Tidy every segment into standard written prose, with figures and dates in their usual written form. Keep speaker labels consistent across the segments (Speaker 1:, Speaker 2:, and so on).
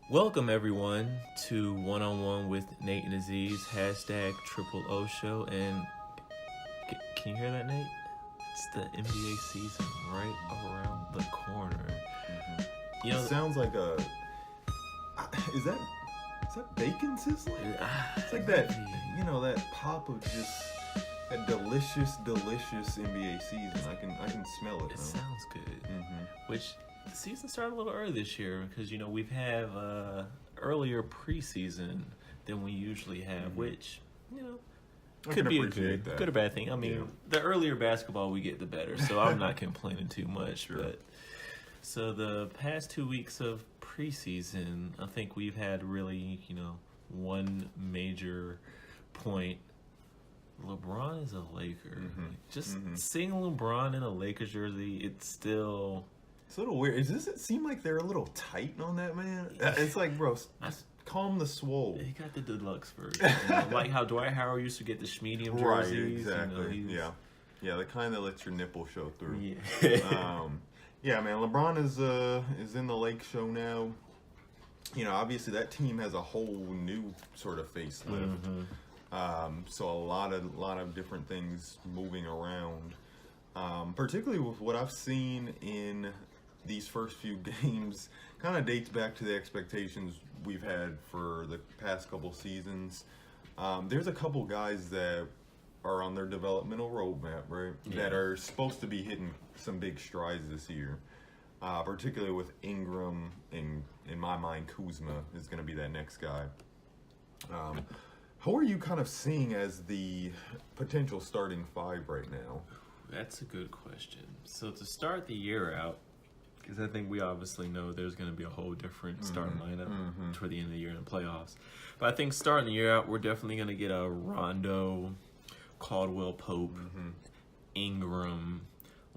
Speaker 1: Welcome everyone to One on One with Nate and Aziz #Triple O Show. And can you hear that, Nate? It's the NBA season right around the corner.
Speaker 2: You know, it sounds like a. Is that bacon sizzling? It's like that. You know, that pop of just that delicious NBA season. I can smell it.
Speaker 1: It sounds good. Which. The season started a little early this year because, we've have earlier preseason than we usually have, which, could be a good or bad thing. I mean, the earlier basketball we get, the better, so I'm not complaining too much. Sure. But so the past 2 weeks of preseason, I think we've had really, one major point. LeBron is a Laker. Seeing LeBron in a Lakers jersey, it's still...
Speaker 2: It's a little weird. Does it seem like they're a little tight on that, man? It's like, bro, calm the swole.
Speaker 1: He got the deluxe version. Like how Dwight Howard used to get the medium jerseys.
Speaker 2: Right, exactly. Yeah, the kind that lets your nipple show through.
Speaker 1: Yeah.
Speaker 2: Yeah, man. LeBron is in the Lake show now. Obviously that team has a whole new sort of facelift. So a lot of different things moving around. Particularly with what I've seen in these first few games, kind of dates back to the expectations we've had for the past couple seasons. There's a couple guys that are on their developmental roadmap, right? Yeah. That are supposed to be hitting some big strides this year. Particularly with Ingram and, in my mind, Kuzma is going to be that next guy. Who are you kind of seeing as the potential starting five right now?
Speaker 1: That's a good question. So to start the year out, because I think we obviously know there's going to be a whole different starting lineup toward the end of the year in the playoffs. But I think starting the year out, we're definitely going to get a Rondo, Caldwell Pope, Ingram,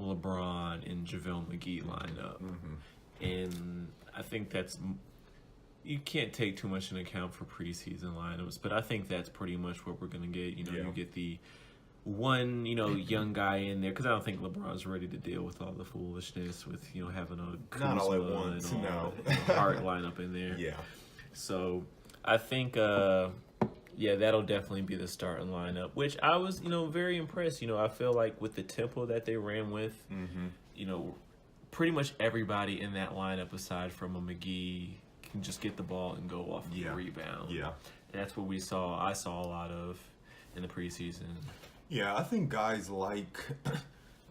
Speaker 1: LeBron, and JaVale McGee lineup. And I think that's... You can't take too much into account for preseason lineups, but I think that's pretty much what we're going to get. You get the... one, young guy in there, because I don't think LeBron's ready to deal with all the foolishness with, having a Kuzma
Speaker 2: not all at once,
Speaker 1: and Hart lineup in there.
Speaker 2: Yeah.
Speaker 1: So I think, that'll definitely be the starting lineup, which I was, very impressed. I feel like with the tempo that they ran with, pretty much everybody in that lineup aside from a McGee can just get the ball and go off the rebound.
Speaker 2: Yeah.
Speaker 1: And that's what I saw a lot of in the preseason.
Speaker 2: Yeah, I think guys like,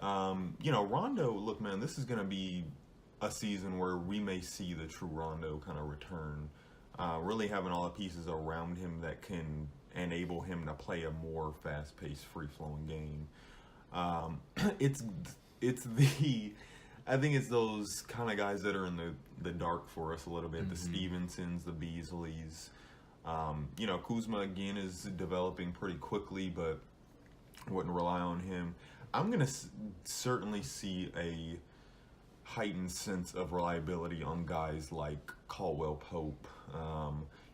Speaker 2: Rondo, look, man, this is going to be a season where we may see the true Rondo kind of return. Really having all the pieces around him that can enable him to play a more fast-paced, free-flowing game. I think it's those kind of guys that are in the dark for us a little bit. The Stevensons, the Beasleys. Kuzma, again, is developing pretty quickly, but wouldn't rely on him. I'm going to certainly see a heightened sense of reliability on guys like Caldwell Pope,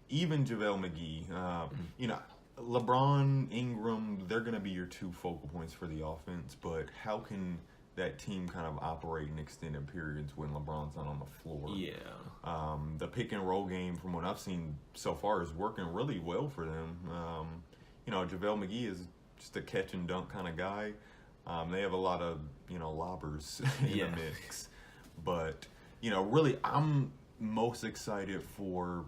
Speaker 2: even JaVale McGee. LeBron, Ingram, they're going to be your two focal points for the offense, but how can that team kind of operate in extended periods when LeBron's not on the floor?
Speaker 1: Yeah.
Speaker 2: The pick and roll game, from what I've seen so far, is working really well for them. JaVale McGee is just a catch and dunk kind of guy. They have a lot of, lobbers in the mix. But, really, I'm most excited for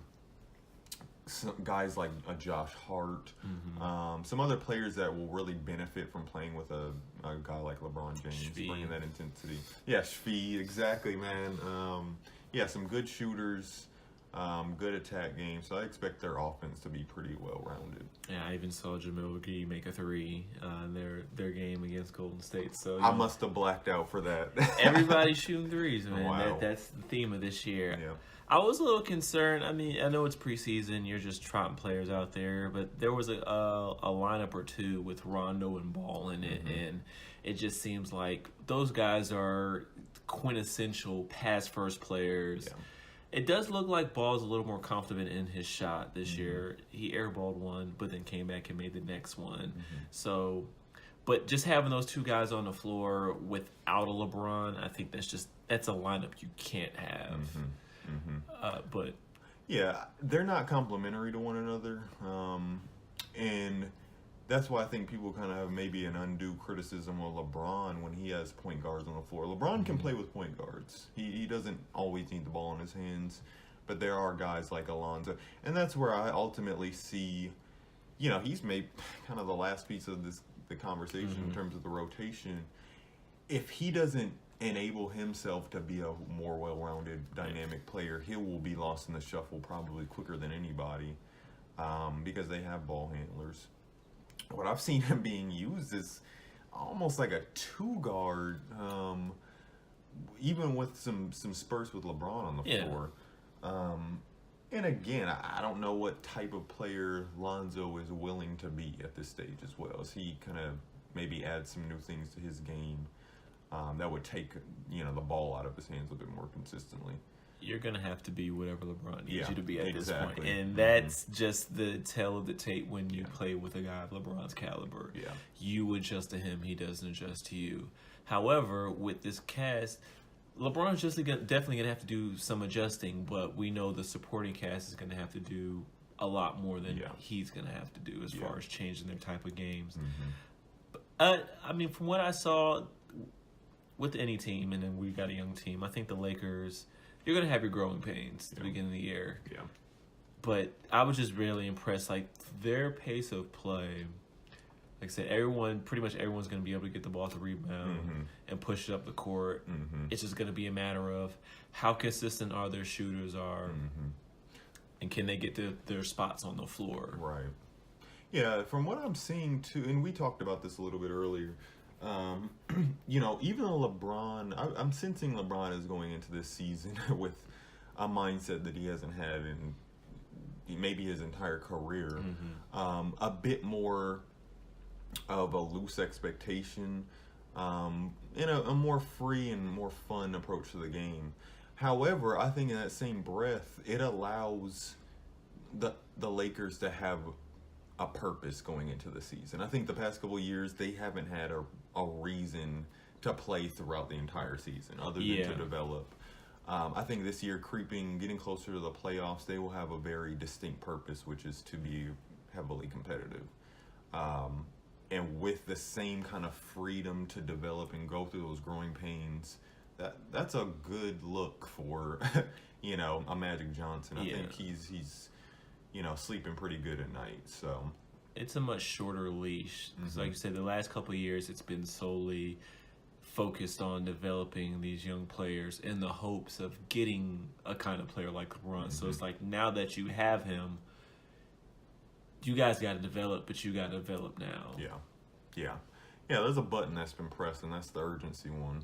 Speaker 2: some guys like a Josh Hart, some other players that will really benefit from playing with a guy like LeBron James, bringing that intensity. Yeah, Shvee, exactly, man. Some good shooters. Good attack game, so I expect their offense to be pretty well-rounded.
Speaker 1: Yeah, I even saw JaVale McGee make a three in their game against Golden State. So
Speaker 2: I must have blacked out for that.
Speaker 1: Everybody's shooting threes, man.
Speaker 2: Wow.
Speaker 1: That's the theme of this year.
Speaker 2: Yeah.
Speaker 1: I was a little concerned. I mean, I know it's preseason; you're just trotting players out there, but there was a lineup or two with Rondo and Ball in it, and it just seems like those guys are quintessential pass-first players.
Speaker 2: Yeah.
Speaker 1: It does look like Ball's a little more confident in his shot this year. He airballed one, but then came back and made the next one. So, but just having those two guys on the floor without a LeBron, I think that's a lineup you can't have. But
Speaker 2: Yeah, they're not complementary to one another, and that's why I think people kind of have maybe an undue criticism of LeBron when he has point guards on the floor. LeBron can play with point guards. He doesn't always need the ball in his hands, but there are guys like Alonzo, and that's where I ultimately see, he's made kind of the last piece of the conversation in terms of the rotation. If he doesn't enable himself to be a more well-rounded, dynamic player, he will be lost in the shuffle probably quicker than anybody, because they have ball handlers. What I've seen him being used is almost like a two-guard, even with some spurts with LeBron on the floor. And again, I don't know what type of player Lonzo is willing to be at this stage as well, as he kind of maybe adds some new things to his game that would take the ball out of his hands a bit more consistently.
Speaker 1: You're going to have to be whatever LeBron needs you to be at this
Speaker 2: exactly.
Speaker 1: point. And that's just the tale of the tape when you play with a guy of LeBron's caliber.
Speaker 2: Yeah.
Speaker 1: You adjust to him, he doesn't adjust to you. However, with this cast, LeBron's definitely going to have to do some adjusting, but we know the supporting cast is going to have to do a lot more than he's going to have to do as far as changing their type of games. From what I saw with any team, and then we've got a young team, I think the Lakers, you're going to have your growing pains at the beginning of the year. Yeah. But I was just really impressed. Like, their pace of play, like I said, pretty much everyone's going to be able to get the ball to rebound and push it up the court. It's just going to be a matter of how consistent are their shooters and can they get their spots on the floor.
Speaker 2: Right. Yeah, from what I'm seeing, too, and we talked about this a little bit earlier, even though LeBron, I'm sensing LeBron is going into this season with a mindset that he hasn't had in maybe his entire career, a bit more of a loose expectation, and a more free and more fun approach to the game. However, I think in that same breath, it allows the Lakers to have a purpose going into the season. I think the past couple of years, they haven't had a reason to play throughout the entire season other than to develop. I think this year, getting closer to the playoffs, they will have a very distinct purpose, which is to be heavily competitive. And with the same kind of freedom to develop and go through those growing pains, that's a good look for, a Magic Johnson. I think he's sleeping pretty good at night. So
Speaker 1: it's a much shorter leash. Because like you said, the last couple of years, it's been solely focused on developing these young players in the hopes of getting a kind of player like LeBron. So it's like, now that you have him, you guys got to develop, but you got to develop now.
Speaker 2: Yeah, there's a button that's been pressed, and that's the urgency one.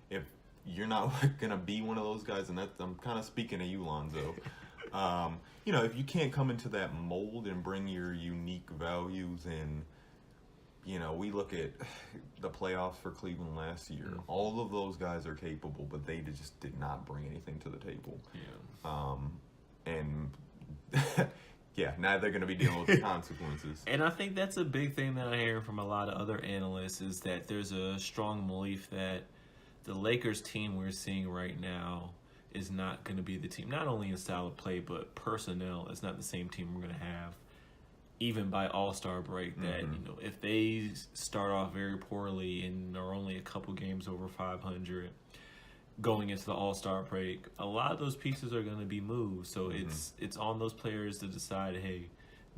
Speaker 2: If you're not going to be one of those guys, and I'm kind of speaking to you, Lonzo, if you can't come into that mold and bring your unique values, and, we look at the playoffs for Cleveland last year. All of those guys are capable, but they just did not bring anything to the table. Now they're going to be dealing with the consequences.
Speaker 1: And I think that's a big thing that I hear from a lot of other analysts, is that there's a strong belief that the Lakers team we're seeing right now is not going to be the team, not only in style of play, but personnel. It's not the same team we're going to have, even by All-Star break, that, if they start off very poorly and are only a couple games over 500 going into the All-Star break, a lot of those pieces are going to be moved. So it's on those players to decide, hey,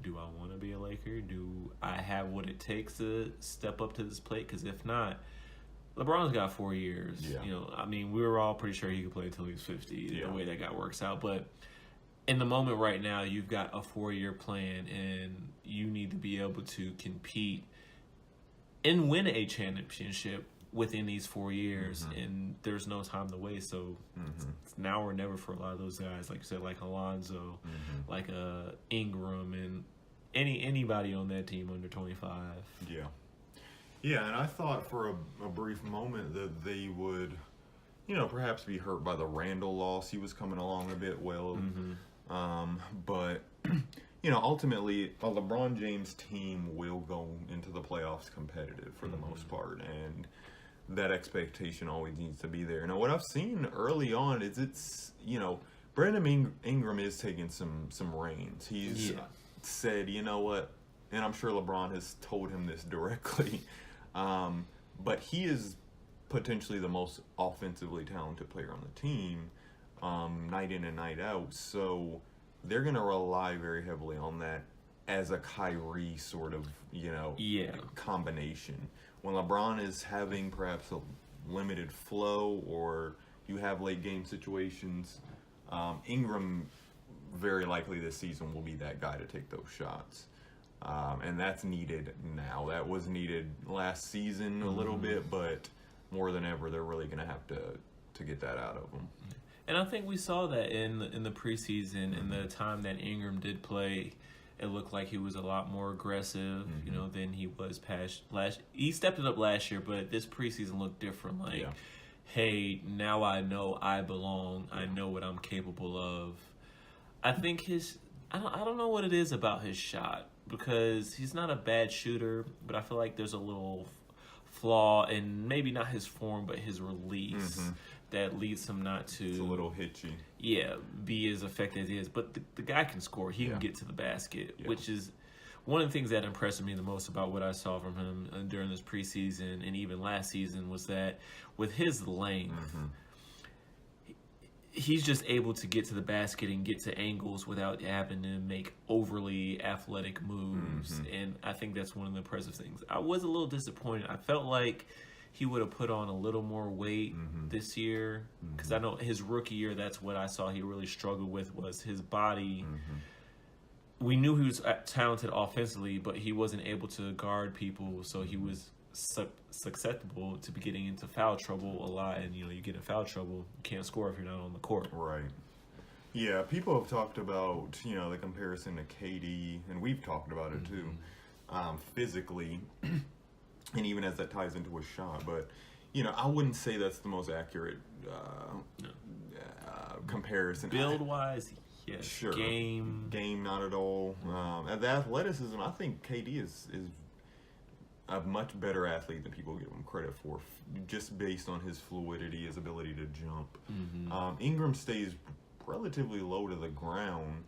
Speaker 1: do I want to be a Laker? Do I have what it takes to step up to this plate? Because if not, LeBron's got 4 years. We were all pretty sure he could play until he was 50, the way that guy works out. But in the moment right now, you've got a 4-year plan, and you need to be able to compete and win a championship within these 4 years, and there's no time to waste. So it's now or never for a lot of those guys, like you said, like Alonzo, like Ingram, and anybody on that team under 25.
Speaker 2: Yeah, and I thought for a brief moment that they would, perhaps be hurt by the Randall loss. He was coming along a bit well. But, ultimately, a LeBron James team will go into the playoffs competitive for the most part, and that expectation always needs to be there. Now, what I've seen early on is it's, Brandon Ingram is taking some reins. He's said, you know what, and I'm sure LeBron has told him this directly, but he is potentially the most offensively talented player on the team, night in and night out. So they're going to rely very heavily on that as a Kyrie sort of, combination. When LeBron is having perhaps a limited flow or you have late game situations, Ingram very likely this season will be that guy to take those shots. And that's needed now. That was needed last season a little bit, but more than ever, they're really going to have to get that out of them.
Speaker 1: And I think we saw that in the preseason. In the time that Ingram did play, it looked like he was a lot more aggressive, than he was last. He stepped it up last year, but this preseason looked different. Hey, now I know I belong. I know what I'm capable of. I think I don't know what it is about his shot, because he's not a bad shooter, but I feel like there's a little flaw in maybe not his form, but his release that leads him not to.
Speaker 2: It's a little hitchy.
Speaker 1: Yeah, be as effective as he is. But the guy can score. He can get to the basket, which is one of the things that impressed me the most about what I saw from him during this preseason and even last season was that with his length, he's just able to get to the basket and get to angles without having to make overly athletic moves. And I think that's one of the impressive things. I was a little disappointed. I felt like he would have put on a little more weight this year, because I know his rookie year, that's what I saw he really struggled with, was his body. We knew he was talented offensively, but he wasn't able to guard people, so he was susceptible to be getting into foul trouble a lot. And, you get in foul trouble, you can't score if you're not on the court.
Speaker 2: Right. Yeah, people have talked about, the comparison to KD, and we've talked about it too, physically, and even as that ties into his shot. But, I wouldn't say that's the most accurate comparison.
Speaker 1: Build-wise, yes.
Speaker 2: Sure.
Speaker 1: Game,
Speaker 2: not at all. The athleticism, I think KD is a much better athlete than people give him credit for, just based on his fluidity, his ability to jump. Ingram stays relatively low to the ground,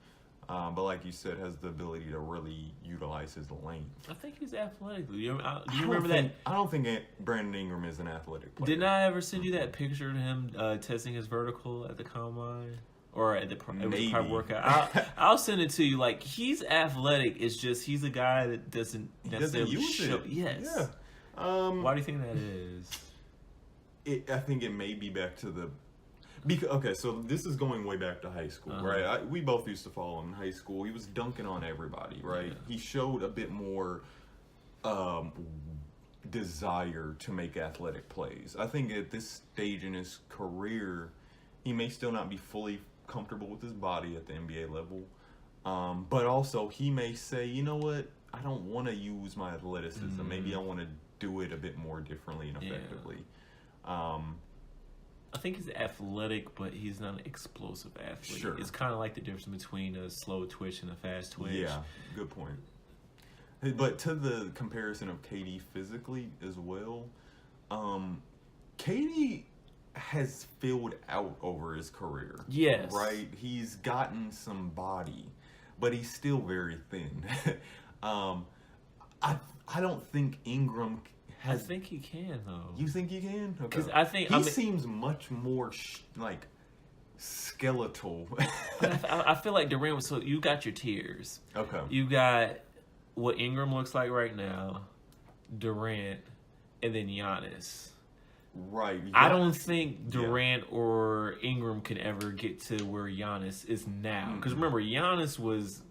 Speaker 2: but like you said, has the ability to really utilize his length.
Speaker 1: I think he's athletic. Do you remember that?
Speaker 2: I don't think Brandon Ingram is an athletic player.
Speaker 1: Didn't I ever send you that picture of him testing his vertical at the combine? Or at the private workout. I'll send it to you. Like, he's athletic. It's just he's a guy that doesn't necessarily show. It. Yes. Yeah. Why do you think that is?
Speaker 2: I think it may be back to the. Okay, so this is going way back to high school, right? We both used to follow him in high school. He was dunking on everybody, right? Yeah. He showed a bit more desire to make athletic plays. I think at this stage in his career, he may still not be fully comfortable with his body at the NBA level, but also he may say, you know what, I don't want to use my athleticism. Maybe I want to do it a bit more differently and effectively.
Speaker 1: I think he's athletic, but he's not an explosive athlete.
Speaker 2: Sure.
Speaker 1: It's kind of like the difference between a slow twitch and a fast twitch.
Speaker 2: Yeah, good point. But to the comparison of KD physically as well, KD has filled out over his career.
Speaker 1: Yes.
Speaker 2: Right? He's gotten some body, but he's still very thin. I don't think Ingram has...
Speaker 1: I think he can, though.
Speaker 2: You think he can?
Speaker 1: Because I think...
Speaker 2: He seems much more, skeletal.
Speaker 1: I feel like Durant was... So you got your tiers.
Speaker 2: Okay.
Speaker 1: You got what Ingram looks like right now, Durant, and then Giannis.
Speaker 2: Right.
Speaker 1: I don't think Durant or Ingram can ever get to where Giannis is now. Because remember, Giannis was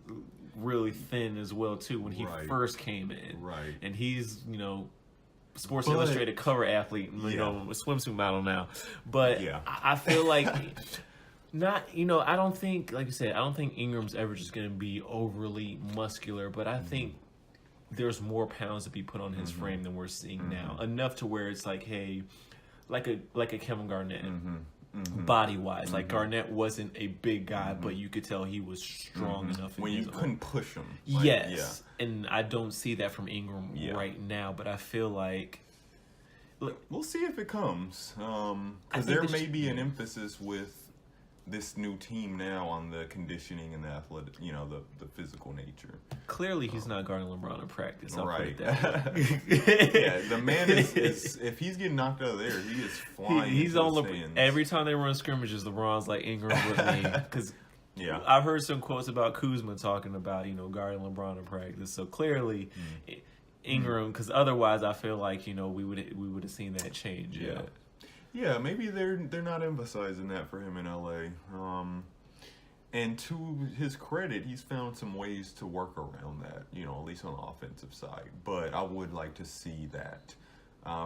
Speaker 1: really thin as well, too, when he first came in.
Speaker 2: Right.
Speaker 1: And he's, Sports Illustrated cover athlete, a swimsuit model now. But I feel like... I don't think, like you said, I don't think Ingram's ever just going to be overly muscular, but I think there's more pounds to be put on his frame than we're seeing now. Enough to where it's like, hey, like a Kevin Garnett, body-wise. Like, Garnett wasn't a big guy, but you could tell he was strong enough.
Speaker 2: When you couldn't push him.
Speaker 1: Yes. And I don't see that from Ingram right now, but I feel like...
Speaker 2: Look, we'll see if it comes. Because there may be an emphasis with this new team now on the conditioning and the athletic, the physical nature.
Speaker 1: Clearly, he's not guarding LeBron in practice. I'll
Speaker 2: Right.
Speaker 1: put it that way.
Speaker 2: Yeah, the man is if he's getting knocked out of there, he is flying.
Speaker 1: He's
Speaker 2: into
Speaker 1: on
Speaker 2: the
Speaker 1: LeBron.
Speaker 2: stands.
Speaker 1: Every time they run scrimmages, LeBron's like Ingram with me. Because
Speaker 2: Yeah.
Speaker 1: I've heard some quotes about Kuzma talking about, guarding LeBron in practice. So clearly, Ingram, because otherwise I feel like, we would have seen that change.
Speaker 2: Yeah. Yeah, maybe they're not emphasizing that for him in LA. And to his credit, he's found some ways to work around that, at least on the offensive side. But I would like to see that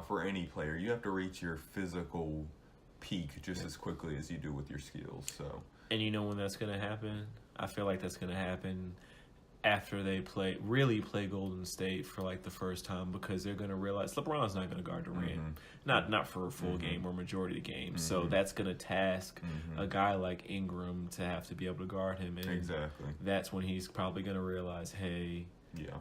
Speaker 2: for any player. You have to reach your physical peak just as quickly as you do with your skills. So.
Speaker 1: And you know when that's going to happen? I feel like that's going to happen after they really play Golden State for like the first time, because they're going to realize LeBron's not going to guard Durant, not for a full game or majority of the game. So that's going to task a guy like Ingram to have to be able to guard him. And
Speaker 2: exactly.
Speaker 1: That's when he's probably going to realize, hey.
Speaker 2: Yeah.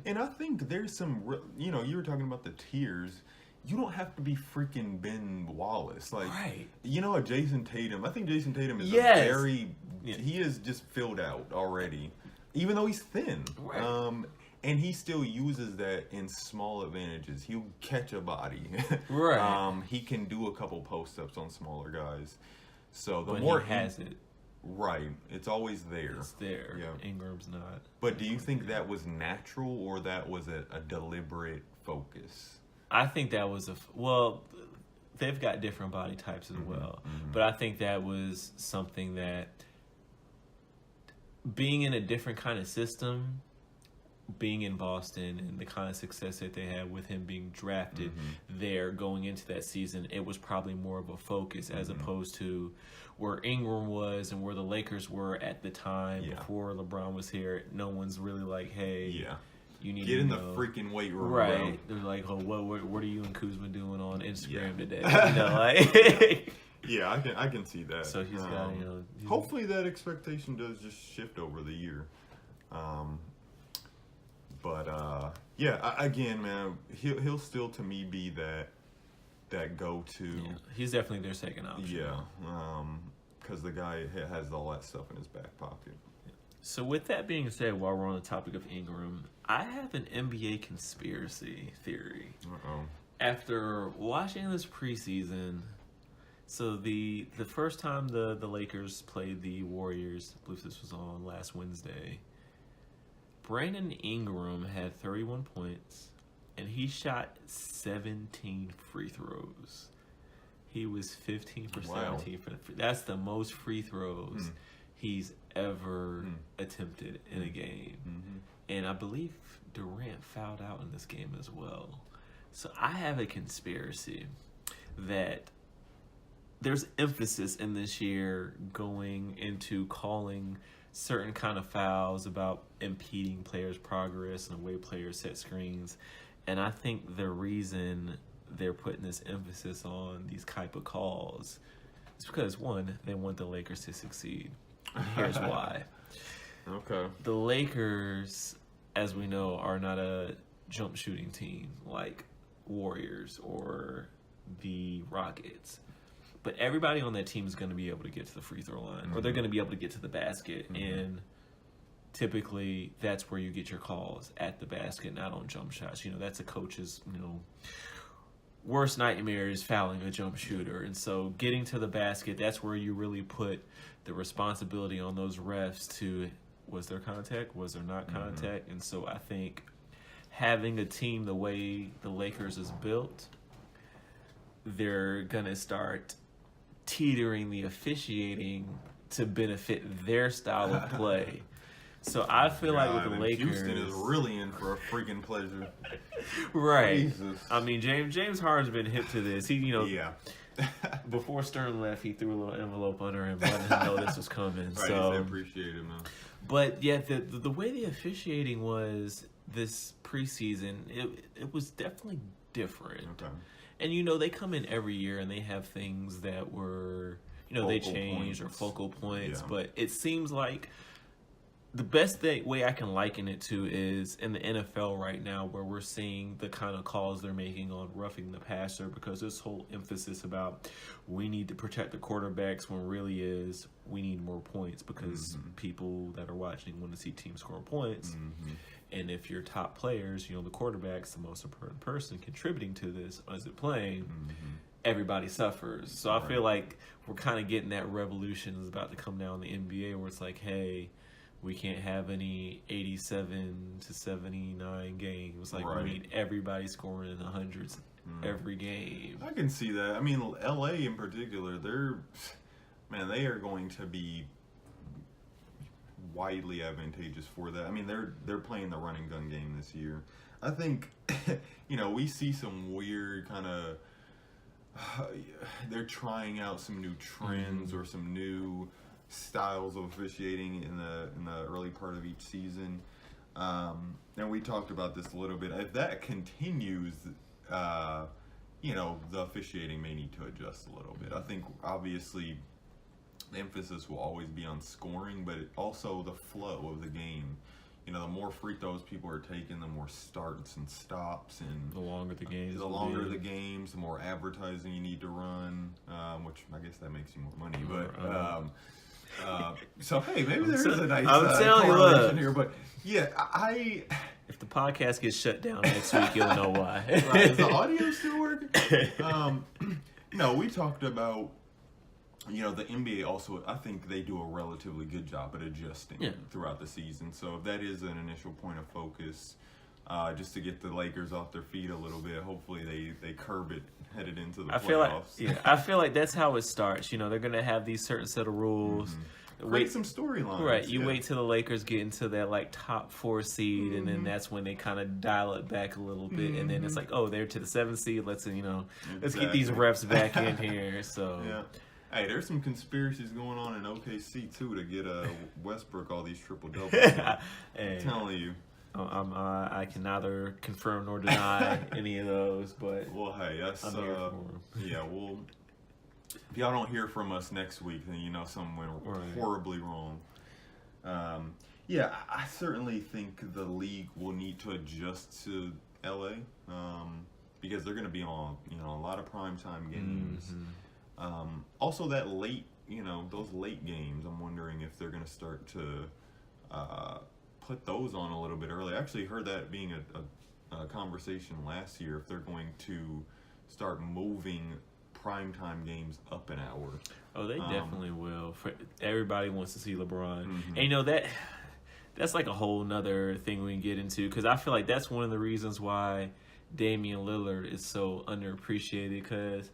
Speaker 2: And I think there's some, you were talking about the tiers. You don't have to be freaking Ben Wallace. Like,
Speaker 1: right.
Speaker 2: A Jason Tatum. I think Jason Tatum is he is just filled out already. Even though he's thin.
Speaker 1: Right.
Speaker 2: And he still uses that in small advantages. He'll catch a body.
Speaker 1: Right.
Speaker 2: He can do a couple post-ups on smaller guys. So the
Speaker 1: but
Speaker 2: more
Speaker 1: he has it.
Speaker 2: Right. It's always there.
Speaker 1: It's there. Yeah. Ingram's not.
Speaker 2: But do you think that was natural or that was a deliberate focus?
Speaker 1: I think that was they've got different body types as well. But I think that was something that, being in a different kind of system, being in Boston and the kind of success that they had with him being drafted there going into that season, it was probably more of a focus as opposed to where Ingram was and where the Lakers were at the time before LeBron was here. No one's really like, hey, you need
Speaker 2: get
Speaker 1: to
Speaker 2: in
Speaker 1: know.
Speaker 2: the freaking weight room,
Speaker 1: right?
Speaker 2: bro.
Speaker 1: They're like, oh, what are you and Kuzma doing on Instagram today? Like.
Speaker 2: Yeah, I can see that.
Speaker 1: So he's got,
Speaker 2: hopefully that expectation does just shift over the year. Again, man, he'll still to me be that go-to.
Speaker 1: Yeah, he's definitely their second option.
Speaker 2: Yeah, because the guy has all that stuff in his back pocket.
Speaker 1: So with that being said, while we're on the topic of Ingram, I have an NBA conspiracy theory. After watching this preseason. So the first time the Lakers played the Warriors, I believe this was on last Wednesday, Brandon Ingram had 31 points, and he shot 17 free throws. He was 15 for 17. That's the most free throws he's ever attempted in a game. And I believe Durant fouled out in this game as well. So I have a conspiracy that there's emphasis in this year going into calling certain kind of fouls about impeding players' progress and the way players set screens. And I think the reason they're putting this emphasis on these type of calls is because, one, they want the Lakers to succeed. And here's why.
Speaker 2: Okay.
Speaker 1: The Lakers, as we know, are not a jump shooting team like Warriors or the Rockets. But everybody on that team is going to be able to get to the free throw line, or they're going to be able to get to the basket. And typically, that's where you get your calls, at the basket, not on jump shots. That's a coach's, worst nightmare is fouling a jump shooter. And so getting to the basket, that's where you really put the responsibility on those refs to, was there contact? Was there not contact? And so I think having a team the way the Lakers is built, they're going to start teetering the officiating to benefit their style of play. So I feel like with the Lakers,
Speaker 2: Houston is really in for a freaking pleasure.
Speaker 1: Right.
Speaker 2: Jesus.
Speaker 1: I mean, James Harden's been hip to this. He,
Speaker 2: Yeah.
Speaker 1: before Stern left, he threw a little envelope under him, letting him know this was coming.
Speaker 2: Right,
Speaker 1: so
Speaker 2: I appreciate it, man.
Speaker 1: But yeah, the way the officiating was this preseason, it was definitely different.
Speaker 2: Okay.
Speaker 1: And they come in every year and they have things that were, they change or focal points.
Speaker 2: Yeah.
Speaker 1: But it seems like the best way I can liken it to is in the NFL right now, where we're seeing the kind of calls they're making on roughing the passer, because this whole emphasis about we need to protect the quarterbacks when really is we need more points, because people that are watching want to see teams score points. And if your top players, the quarterback's the most important person contributing to this, is it playing, everybody suffers. So I feel like we're kind of getting that revolution is about to come down in the NBA, where it's like, hey, we can't have any 87 to 79 games. Like, we need everybody scoring in the hundreds every game.
Speaker 2: I can see that. I mean, LA in particular, they are going to be widely advantageous for that. I mean, they're playing the run and gun game this year. I think, we see some weird kind of, they're trying out some new trends or some new styles of officiating in the early part of each season, and we talked about this a little bit. If that continues, the officiating may need to adjust a little bit. I think obviously the emphasis will always be on scoring, but also the flow of the game. The more free throws people are taking, the more starts and stops, and
Speaker 1: the longer the games,
Speaker 2: the more advertising you need to run, which I guess that makes you more money, but. So hey, maybe there is a nice correlation here, but yeah,
Speaker 1: if the podcast gets shut down next week, you'll know why.
Speaker 2: Is the audio still working? No, we talked about the NBA also. I think they do a relatively good job at adjusting throughout the season. So if that is an initial point of focus, just to get the Lakers off their feet a little bit, hopefully they curb it headed into the playoffs.
Speaker 1: I feel like that's how it starts. They're going to have these certain set of rules.
Speaker 2: Create some storylines.
Speaker 1: Right. You wait till the Lakers get into that top 4 seed, and then that's when they kind of dial it back a little bit, and then it's like, oh, they're to the 7th seed. Let's get these refs back in here. So
Speaker 2: yeah. Hey, there's some conspiracies going on in OKC too to get Westbrook all these triple doubles. I'm telling you.
Speaker 1: I can neither confirm nor deny any of those, but
Speaker 2: well, hey, that's We'll. If y'all don't hear from us next week, then something went horribly wrong. I certainly think the league will need to adjust to LA because they're going to be on a lot of primetime games. Also, that late those late games, I'm wondering if they're going to start to put those on a little bit early. I actually heard that being a conversation last year, if they're going to start moving primetime games up an hour.
Speaker 1: Oh, they definitely will. Everybody wants to see LeBron. And that's like a whole nother thing we can get into, because I feel like that's one of the reasons why Damian Lillard is so underappreciated, because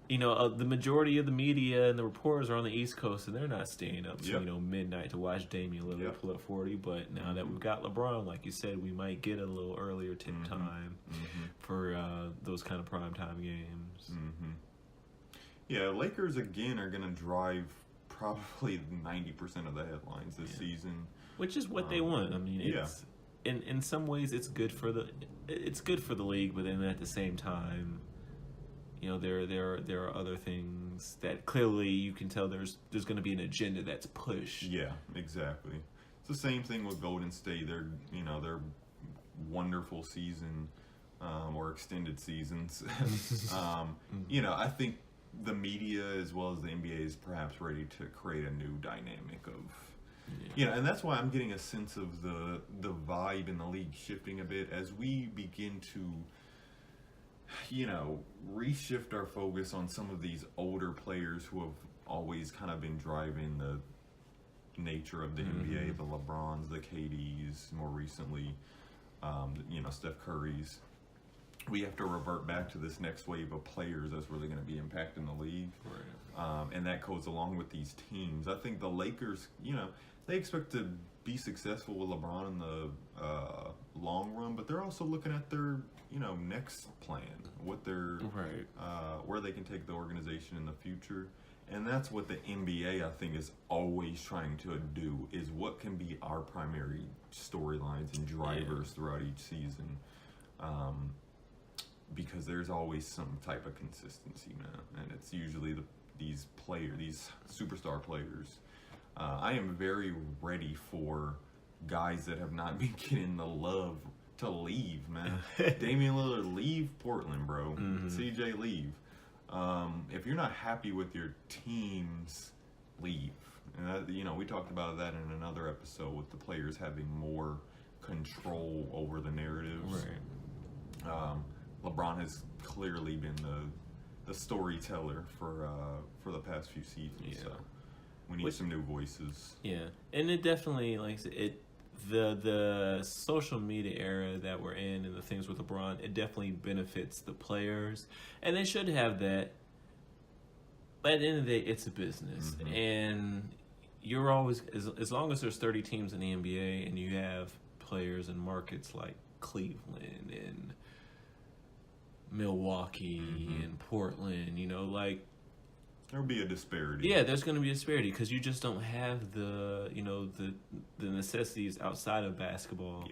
Speaker 1: the majority of the media and the reporters are on the East Coast, and they're not staying up to midnight to watch Damian Lillard pull up 40. But now that we've got LeBron, like you said, we might get a little earlier tip time for those kind of primetime games.
Speaker 2: Yeah, Lakers again are going to drive probably 90% of the headlines this season,
Speaker 1: which is what they want. I mean, it's in some ways it's good for the league, but then at the same time, there are other things that clearly you can tell there's going to be an agenda that's pushed.
Speaker 2: Yeah, exactly. It's the same thing with Golden State. Their wonderful season or extended seasons. I think the media as well as the NBA is perhaps ready to create a new dynamic of, and that's why I'm getting a sense of the vibe in the league shifting a bit as we begin to, reshift our focus on some of these older players who have always kind of been driving the nature of the NBA, the LeBrons, the KDs, more recently, Steph Curry's. We have to revert back to this next wave of players that's really going to be impacting the league. Right. And that goes along with these teams. I think the Lakers, they expect to be successful with LeBron in the long run, but they're also looking at their, next plan, what they're, where they can take the organization in the future. And that's what the NBA, I think, is always trying to do, is what can be our primary storylines and drivers throughout each season. Because there's always some type of consistency, man. And it's usually these superstar players. I am very ready for guys that have not been getting the love to leave, man. Damian Lillard, leave Portland, bro. CJ, leave. If you're not happy with your teams, leave. And we talked about that in another episode with the players having more control over the narratives.
Speaker 1: Right.
Speaker 2: LeBron has clearly been the storyteller for the past few seasons.
Speaker 1: Yeah.
Speaker 2: So we need some new voices.
Speaker 1: Yeah, and it definitely the social media era that we're in and the things with LeBron, it definitely benefits the players, and they should have that. But at the end of the day, it's a business, and you're always as long as there's 30 teams in the NBA and you have players in markets like Cleveland and Milwaukee and Portland,
Speaker 2: There'll be a disparity.
Speaker 1: Yeah, there's going to be a disparity because you just don't have the necessities outside of basketball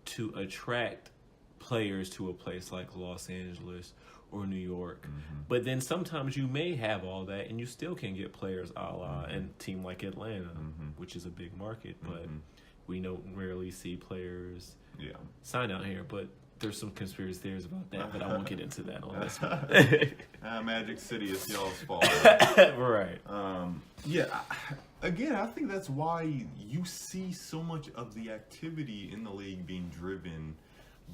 Speaker 1: to attract players to a place like Los Angeles or New York. But then sometimes you may have all that and you still can get players a la a team like Atlanta, which is a big market, but we don't rarely see players sign out here. But there's some conspiracy theories about that, but I won't get into that on this one.
Speaker 2: Magic City is y'all's fault.
Speaker 1: Right.
Speaker 2: Again, I think that's why you see so much of the activity in the league being driven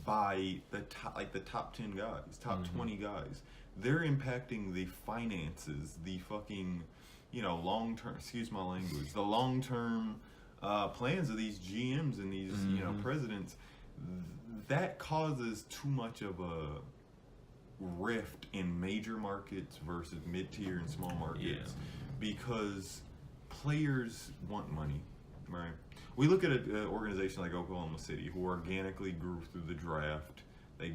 Speaker 2: by the top 10 guys, top 20 guys. They're impacting the finances, the fucking, long-term, excuse my language, the long-term plans of these GMs and these, presidents. That causes too much of a rift in major markets versus mid-tier and small markets because players want money, right? We look at an organization like Oklahoma City who organically grew through the draft. They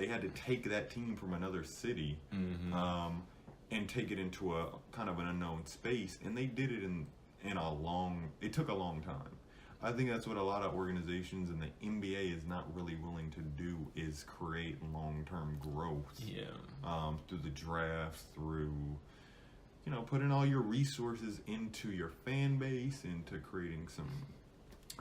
Speaker 2: had to take that team from another city and take it into a kind of an unknown space, and they did it it took a long time. I think that's what a lot of organizations in the NBA is not really willing to do, is create long-term growth. Through the draft, through, putting all your resources into your fan base, into creating some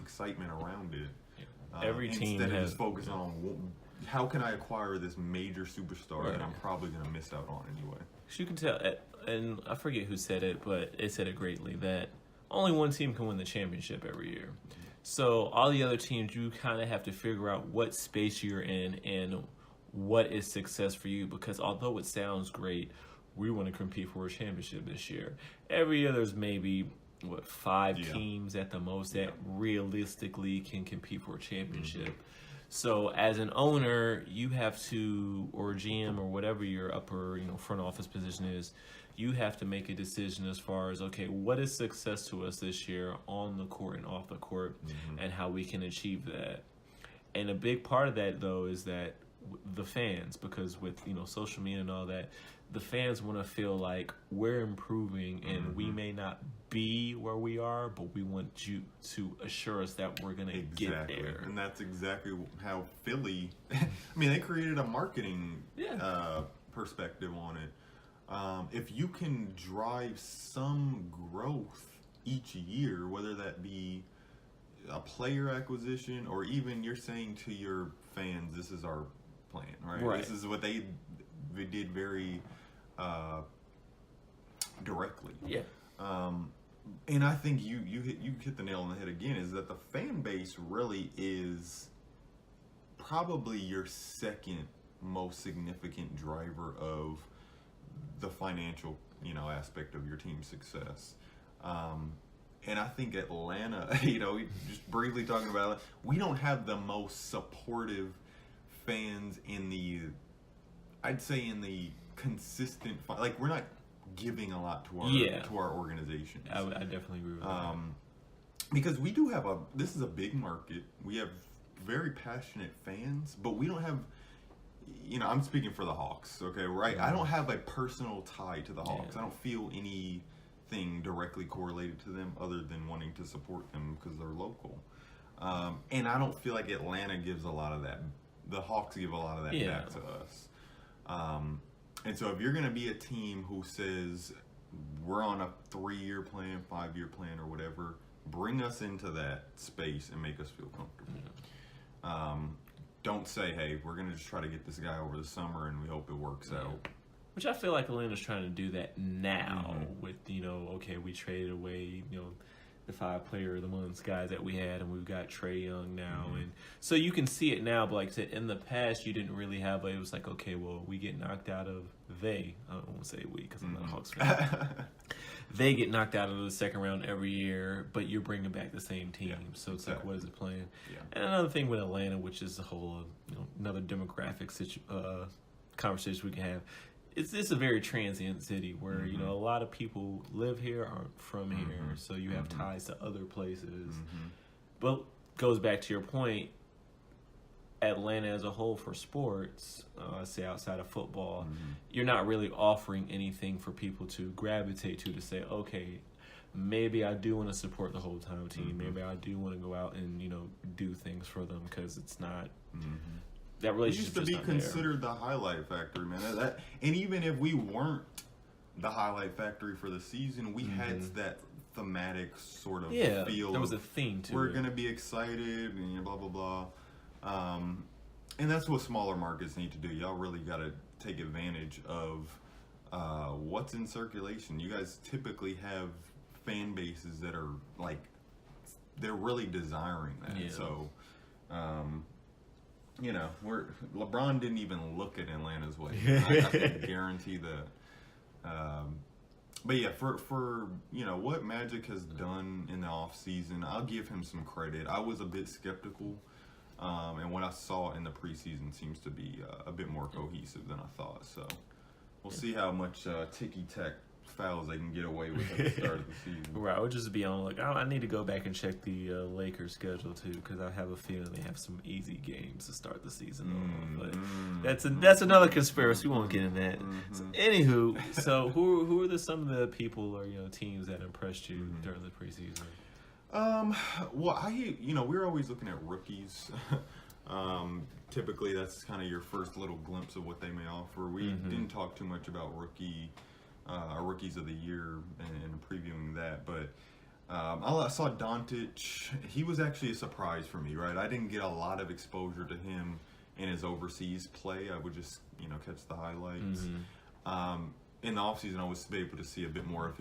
Speaker 2: excitement around it.
Speaker 1: Every team
Speaker 2: instead of
Speaker 1: has
Speaker 2: just focusing on how can I acquire this major superstar that I'm probably going to miss out on anyway.
Speaker 1: You can tell, and I forget who said it, but it said it greatly, that only one team can win the championship every year. So all the other teams, you kind of have to figure out what space you're in and what is success for you. Because although it sounds great, we want to compete for a championship this year. Every year there's maybe, 5 teams at the most that realistically can compete for a championship. So as an owner, you have to, or GM or whatever your upper, front office position is, you have to make a decision as far as, okay, what is success to us this year on the court and off the court, and how we can achieve that. And a big part of that, though, is that the fans, because with, social media and all that, the fans want to feel like we're improving and we may not be where we are, but we want you to assure us that we're going to get there.
Speaker 2: And that's exactly how Philly, they created a marketing perspective on it. If you can drive some growth each year, whether that be a player acquisition or even you're saying to your fans, this is our plan, right? This is what they did very directly. And I think you hit the nail on the head again, is that the fan base really is probably your second most significant driver of the financial, aspect of your team's success. And I think Atlanta, just briefly talking about it, we don't have the most supportive fans in the consistent, we're not giving a lot to our organizations.
Speaker 1: I definitely agree with that.
Speaker 2: Because we do have this is a big market. We have very passionate fans, but we don't have, I'm speaking for the Hawks, okay, right? I don't have a personal tie to the Hawks. I don't feel anything directly correlated to them other than wanting to support them because they're local. And I don't feel like Atlanta gives a lot of that. The Hawks give a lot of that back to us. And so if you're going to be a team who says, we're on a 3-year plan, 5-year plan, or whatever. Bring us into that space and make us feel comfortable.
Speaker 1: Yeah.
Speaker 2: Don't say, hey, we're going to just try to get this guy over the summer and we hope it works out.
Speaker 1: Which I feel like Atlanta's trying to do that now with, okay, we traded away, the 5-player of the month guys that we had, and we've got Trae Young now. And so you can see it now, but like I said, in the past, you didn't really have it was like, okay, well, we get knocked out of I don't want to say we because I'm not a Hawks fan. They get knocked out of the second round every year, but you're bringing back the same team.
Speaker 2: Yeah,
Speaker 1: so it's like, what is it playing?
Speaker 2: Yeah.
Speaker 1: And another thing with Atlanta, which is the whole, another demographic conversation we can have. It's a very transient city where, a lot of people live here, aren't from here, so you have ties to other places. But goes back to your point, Atlanta as a whole for sports, I say outside of football, you're not really offering anything for people to gravitate to say, okay, maybe I do want to support the whole time team. Maybe I do want to go out and, do things for them because it's not... That relationship
Speaker 2: used to be considered the highlight factory, man. And even if we weren't the highlight factory for the season, we had that thematic sort of feel.
Speaker 1: There was a theme to it.
Speaker 2: We're going to be excited and blah, blah, blah. And that's what smaller markets need to do. Y'all really got to take advantage of what's in circulation. You guys typically have fan bases that are like, they're really desiring that.
Speaker 1: Yeah.
Speaker 2: So, LeBron didn't even look at Atlanta's way. I can guarantee that. But yeah, for what Magic has done in the off season, I'll give him some credit. I was a bit skeptical, and what I saw in the preseason seems to be a bit more cohesive than I thought. So we'll see how much ticky-tack fouls they can get away with at the start of the season.
Speaker 1: Right, I would just be on I need to go back and check the Lakers schedule too because I have a feeling they have some easy games to start the season off. But that's another conspiracy. We won't get in that. So, anywho, who are some of the people or teams that impressed you during the preseason?
Speaker 2: Well, we're always looking at rookies. Typically, that's kind of your first little glimpse of what they may offer. We didn't talk too much about our rookies of the year and previewing that, but I saw Doncic. He was actually a surprise for me, right? I didn't get a lot of exposure to him in his overseas play. I would just catch the highlights. In the offseason, I was able to see a bit more of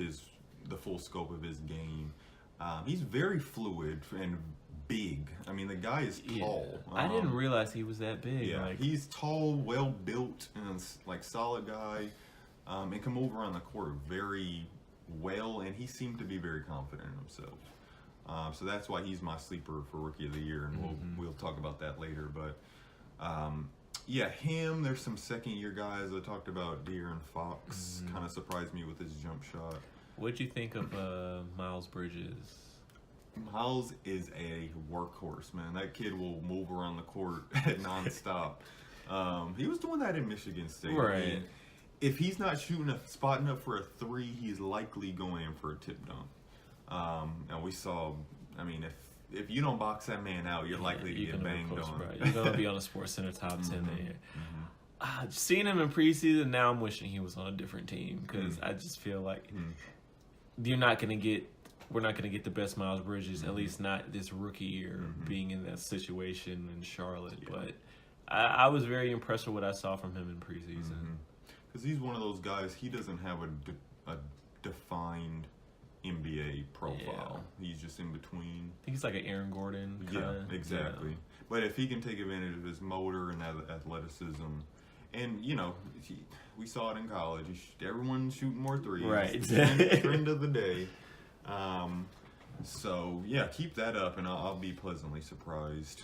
Speaker 2: the full scope of his game. He's very fluid and big. I mean, the guy is tall.
Speaker 1: I didn't realize he was that big.
Speaker 2: Yeah, he's tall, well built, and solid guy. And can move around the court very well, and he seemed to be very confident in himself. So that's why he's my sleeper for Rookie of the Year, and we'll talk about that later. But him. There's some second-year guys. I talked about De'Aaron Fox. Kind of surprised me with his jump shot.
Speaker 1: What'd you think of Miles Bridges?
Speaker 2: Miles is a workhorse, man. That kid will move around the court nonstop. He was doing that in Michigan State.
Speaker 1: Right.
Speaker 2: I mean, if he's not spotting up for a three, he's likely going in for a tip dunk. And we saw, if you don't box that man out, you're likely to get banged on.
Speaker 1: Right. You're going to be on a SportsCenter top 10 there. Seeing him in preseason, now I'm wishing he was on a different team because I just feel like we're not going to get the best Miles Bridges, at least not this rookie year, being in that situation in Charlotte. Yeah. But I was very impressed with what I saw from him in preseason.
Speaker 2: Because he's one of those guys, he doesn't have a defined NBA profile. Yeah. He's just in between.
Speaker 1: I think he's like an Aaron Gordon kinda.
Speaker 2: Yeah, exactly. Yeah. But if he can take advantage of his motor and athleticism, and, we saw it in college. Everyone's shooting more threes.
Speaker 1: Right.
Speaker 2: It's the trend of the day. So, keep that up, and I'll be pleasantly surprised.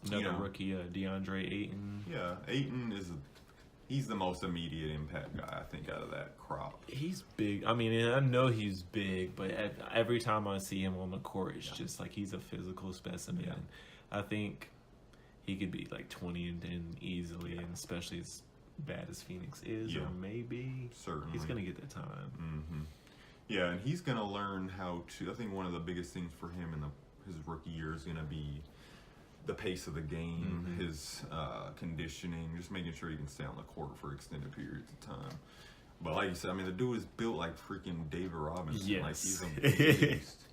Speaker 1: Another rookie, DeAndre Ayton.
Speaker 2: Yeah, Ayton he's the most immediate impact guy, I think, out of that crop.
Speaker 1: He's big. I know he's big, but every time I see him on the court, it's just like he's a physical specimen. Yeah. I think he could be like 20 and 10 easily, and especially as bad as Phoenix is, or maybe
Speaker 2: certainly
Speaker 1: he's going to get that time.
Speaker 2: Yeah, and he's going to learn how to. I think one of the biggest things for him in his rookie year is going to be the pace of the game, his conditioning, just making sure he can stay on the court for extended periods of time. But like you said, I mean, the dude is built like freaking David Robinson.
Speaker 1: Yes.
Speaker 2: Like, he's a beast.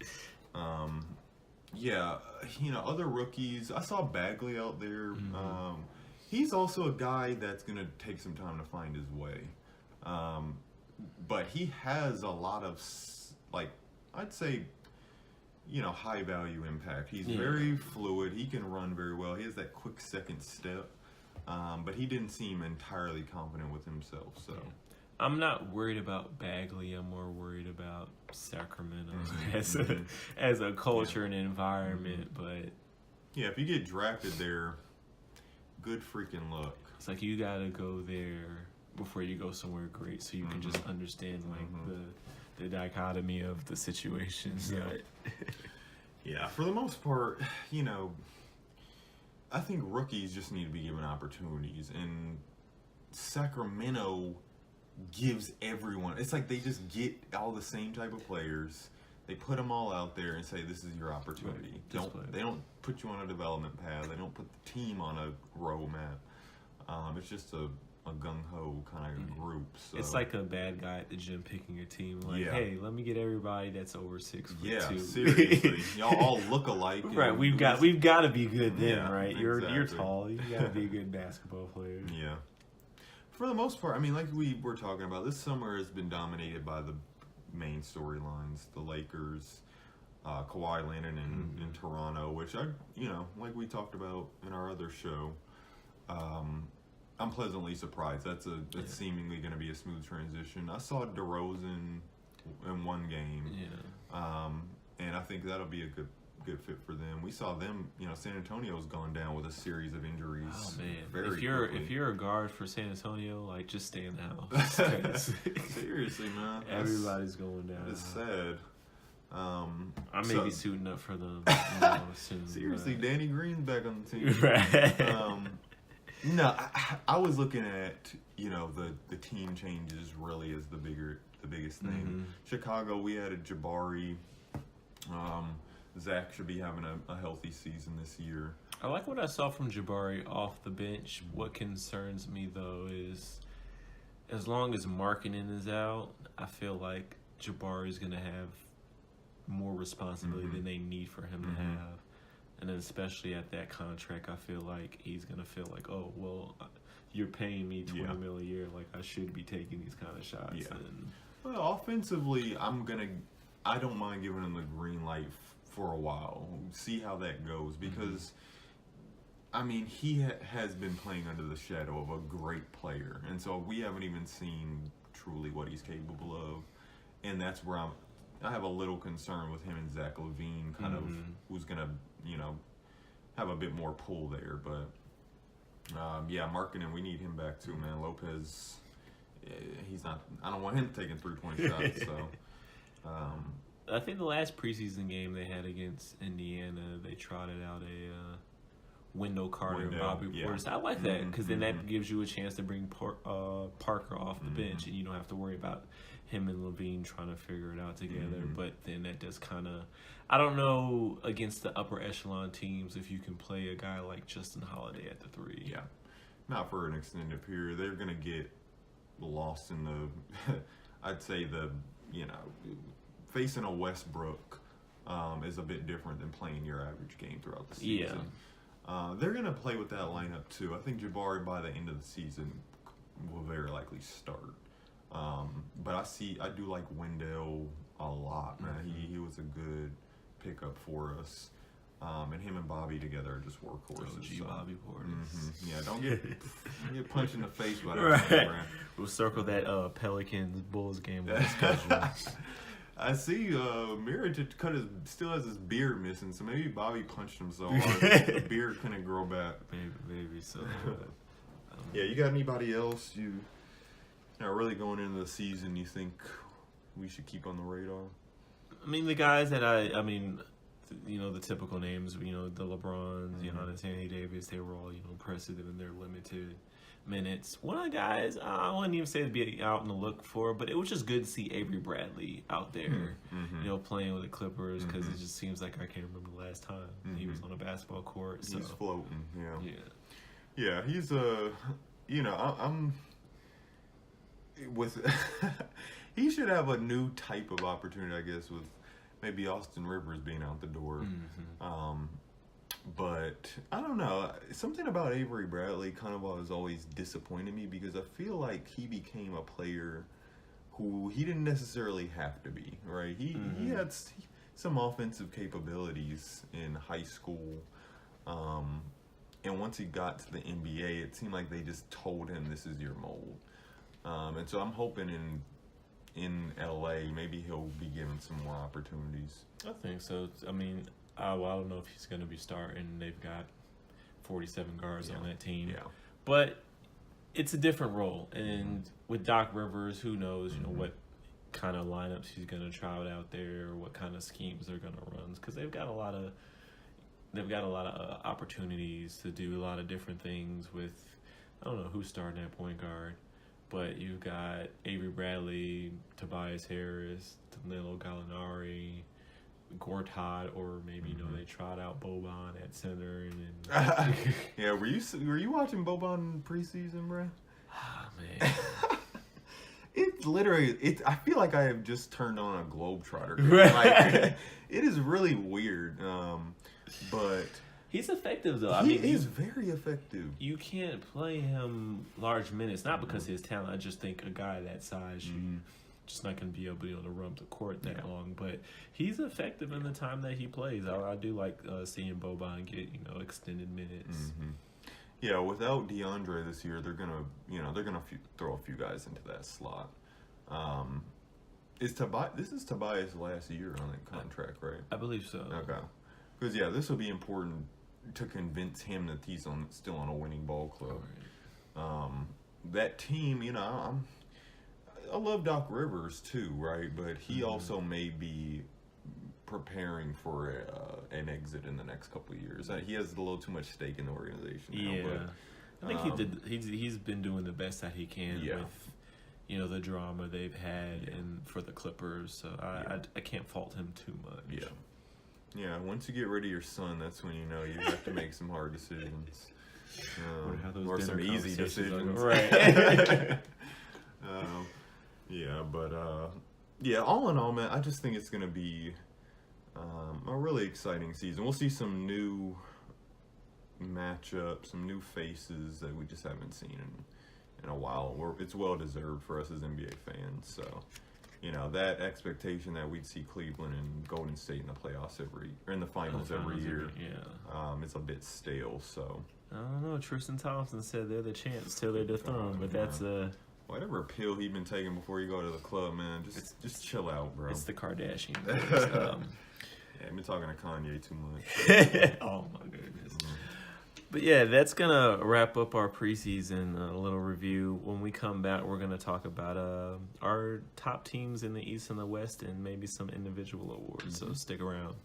Speaker 2: Yeah, other rookies. I saw Bagley out there. He's also a guy that's going to take some time to find his way. But he has a lot of, like, I'd say, high value impact. He's very fluid. He can run very well. He has that quick second step. But he didn't seem entirely confident with himself. So
Speaker 1: I'm not worried about Bagley. I'm more worried about Sacramento as a culture and environment. But
Speaker 2: yeah, if you get drafted there, good freaking luck.
Speaker 1: It's like you gotta go there before you go somewhere great, so you can just understand like the dichotomy of the situations.
Speaker 2: Yeah, for the most part, I think rookies just need to be given opportunities, and Sacramento gives everyone. It's like they just get all the same type of players. They put them all out there and say, "This is your opportunity." They don't put you on a development path. They don't put the team on a roadmap. It's just a gung ho kind of group. So.
Speaker 1: It's like a bad guy at the gym picking your team. Like, hey, let me get everybody that's over 6'2".
Speaker 2: Yeah, seriously, y'all all look alike.
Speaker 1: Right, we've got to be good then, right?
Speaker 2: Exactly.
Speaker 1: You're tall. You got to be a good basketball player.
Speaker 2: Yeah. For the most part, I mean, like we were talking about, this summer has been dominated by the main storylines: the Lakers, Kawhi landing in Toronto, which like we talked about in our other show. I'm pleasantly surprised. That's seemingly going to be a smooth transition. I saw DeRozan in one game, and I think that'll be a good fit for them. We saw them. San Antonio's gone down with a series of injuries.
Speaker 1: Oh man!
Speaker 2: Very
Speaker 1: if you're a guard for San Antonio, like just stay in the house.
Speaker 2: Seriously, man.
Speaker 1: Everybody's going down.
Speaker 2: It's sad.
Speaker 1: I may be suiting up for them soon.
Speaker 2: Seriously,
Speaker 1: but...
Speaker 2: Danny Green's back on the team.
Speaker 1: Right.
Speaker 2: No, I was looking at the team changes really as the biggest thing. Chicago, we added Jabari. Zach should be having a healthy season this year.
Speaker 1: I like what I saw from Jabari off the bench. What concerns me though is, as long as Markkanen is out, I feel like Jabari is going to have more responsibility than they need for him to have. And then especially at that contract, I feel like he's going to feel like, oh, well, you're paying me $20 million a year. Like, I should be taking these kind of shots.
Speaker 2: Yeah.
Speaker 1: And...
Speaker 2: Well, offensively, I don't mind giving him the green light for a while. See how that goes. Because, I mean, he has been playing under the shadow of a great player. And so we haven't even seen truly what he's capable of. And that's where I have a little concern with him and Zach LaVine, kind of, who's going to, have a bit more pull there. But, Markkanen, we need him back too, man. Lopez, he's not, I don't want him taking 3-point shots, so.
Speaker 1: I think the last preseason game they had against Indiana, they trotted out a Wendell Carter and Bobby Portis. I like that because then that gives you a chance to bring Parker off the bench, and you don't have to worry about him and LaVine trying to figure it out together. But then that does kind of, I don't know, against the upper echelon teams if you can play a guy like Justin Holiday at the 3.
Speaker 2: Yeah, not for an extended period. They're going to get lost in the, I'd say facing a Westbrook is a bit different than playing your average game throughout the season. Yeah. They're going to play with that lineup too. I think Jabari by the end of the season will very likely start. But I do like Wendell a lot, man. He was a good pickup for us. And him and Bobby together are just workhorses.
Speaker 1: Bobby Portis.
Speaker 2: Yeah, don't get punched in the face by that.
Speaker 1: Right. We'll circle that Pelicans Bulls game on the schedule.
Speaker 2: I see Mirage still has his beard missing, so maybe Bobby punched him so hard the beard couldn't grow back.
Speaker 1: Maybe so.
Speaker 2: Yeah, you got anybody else not really going into the season you think we should keep on the radar?
Speaker 1: I mean, the guys that the typical names, the LeBrons, Anthony Davis, they were all, impressive in their limited minutes. One of the guys, I wouldn't even say to be out in the look for, but it was just good to see Avery Bradley out there, playing with the Clippers, because it just seems like I can't remember the last time he was on a basketball court. So.
Speaker 2: He's floating, yeah. Yeah, he's I'm with he should have a new type of opportunity, I guess, with maybe Austin Rivers being out the door. But I don't know. Something about Avery Bradley kind of has always disappointed me because I feel like he became a player who he didn't necessarily have to be, right? He had some offensive capabilities in high school. And once he got to the NBA, it seemed like they just told him, this is your mold. And so I'm hoping in LA, maybe he'll be given some more opportunities.
Speaker 1: I think so. I mean, I don't know if he's going to be starting. They've got 47 guards on that team.
Speaker 2: Yeah.
Speaker 1: But it's a different role. And with Doc Rivers, who knows, what kind of lineups he's going to try out there, or what kind of schemes they're going to run. Because they've got a lot of opportunities to do a lot of different things with, I don't know who's starting at point guard, but you've got Avery Bradley, Tobias Harris, Danilo Gallinari, Gortat, or maybe they trot out Boban at center, and then
Speaker 2: yeah. Were you watching Boban preseason, bro?
Speaker 1: Ah, man.
Speaker 2: It's literally I feel like I have just turned on a Globetrotter.
Speaker 1: Right.
Speaker 2: Like, it is really weird. But
Speaker 1: he's effective though.
Speaker 2: He's very effective.
Speaker 1: You can't play him large minutes, not because of his talent. I just think a guy that size, you just not going to be able to run the court that long. But he's effective in the time that he plays. I do like seeing Boban get extended minutes.
Speaker 2: Yeah, without DeAndre this year, they're gonna throw a few guys into that slot. This is Tobias' last year on that contract, right? I
Speaker 1: believe so.
Speaker 2: Okay, because this will be important to convince him that he's still on a winning ball club. Right. That team, I love Doc Rivers too, right? But he also may be preparing for an exit in the next couple of years. He has a little too much stake in the organization now. But,
Speaker 1: I think he's been doing the best that he can with the drama they've had and for the Clippers. So I can't fault him too much.
Speaker 2: Yeah. Once you get rid of your son, that's when you have to make some hard decisions. Or some easy decisions.
Speaker 1: Right.
Speaker 2: All in all, man, I just think it's going to be a really exciting season. We'll see some new matchups, some new faces that we just haven't seen in a while. It's well deserved for us as NBA fans. So, that expectation that we'd see Cleveland and Golden State in the playoffs in the finals every year, it's a bit stale. So
Speaker 1: I don't know. Tristan Thompson said they're the champs till they're dethroned, but that's
Speaker 2: whatever pill he'd been taking before you go to the club, man. Just chill out, bro.
Speaker 1: It's the Kardashians.
Speaker 2: I've been talking to Kanye too much.
Speaker 1: Oh my goodness. But yeah, that's gonna wrap up our preseason little review. When we come back, we're gonna talk about our top teams in the East and the West, and maybe some individual awards. So stick around.